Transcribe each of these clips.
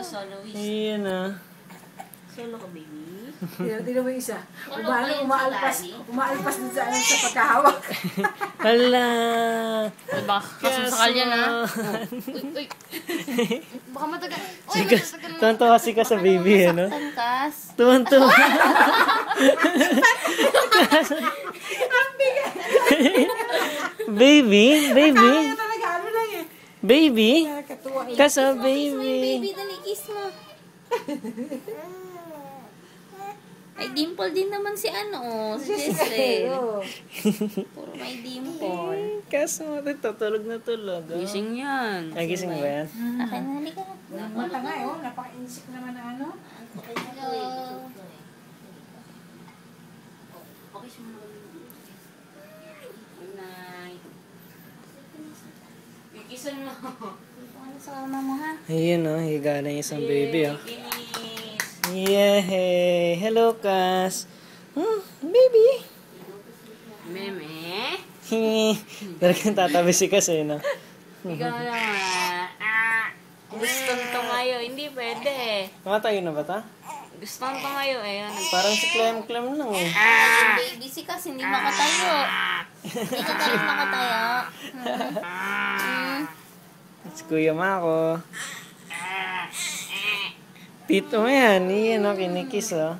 solo wish. Ayan ah. Solo ka, baby. Tingnan mo yung isa. Umaalpas din sa pagkahawak. Hala. Baka kasusakal yan, ha? Uy. Baka matagal. Tuwan-tuwa kasi ka sa baby, ano? Tangkas. Tuwan-tuwa. Baby? Kaya talaga, ano lang eh. Baby? Nakakatuwa eh. Kasa Baby, baby. dali kiss mo. Ay, dimple din naman si si Jessel. Puro may dimple. Kaso tutulog na tulog. Oh. Gising yan. Ay, gising ba yan? Akin na, halika na. Mata nga eh, napaka-insik naman na ano. Hello. Okay, good night. Kikisan mo. Ano sa mama mo, ha? Ayun oh, higa na yung isang baby oh. Kinis. Yay! Hello, Cass. Baby. Meme. Talagang tatabi si Cass eh, no? Ikaw naman. Gusto nito ngayon. Hindi pwede. Matayo na ba ta? Gusto nito ngayon. Parang si Clem lang eh. Baby si Cass, hindi makatayo. Hindi ka rin makatayo. Si Kuya Mako. Tito mo yan. Iyan o, kinikis o.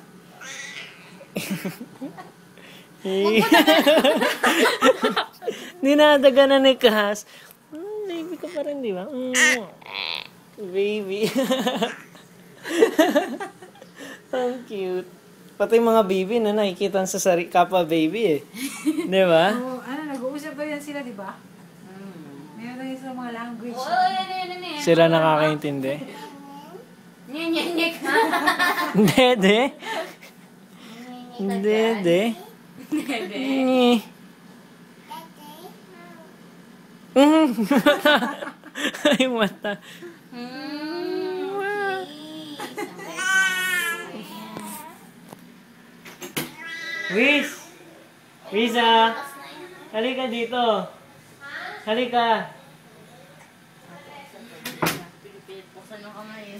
Dinadaga na ni Cass. Baby ka pa rin, di ba? Baby. Ang cute. Pati mga baby na nakikita sa kapwa baby eh. Di ba? Oo, nag-uusap ba yan sila, di ba? Meron na yun sa mga language. Oo, yan. Sila nakakaintindi. Nyek. Dede. Dede. Ni. Ay, mata. Wiz! Wiza! Halika dito. Halika. Pilipilit po sa nung kamay.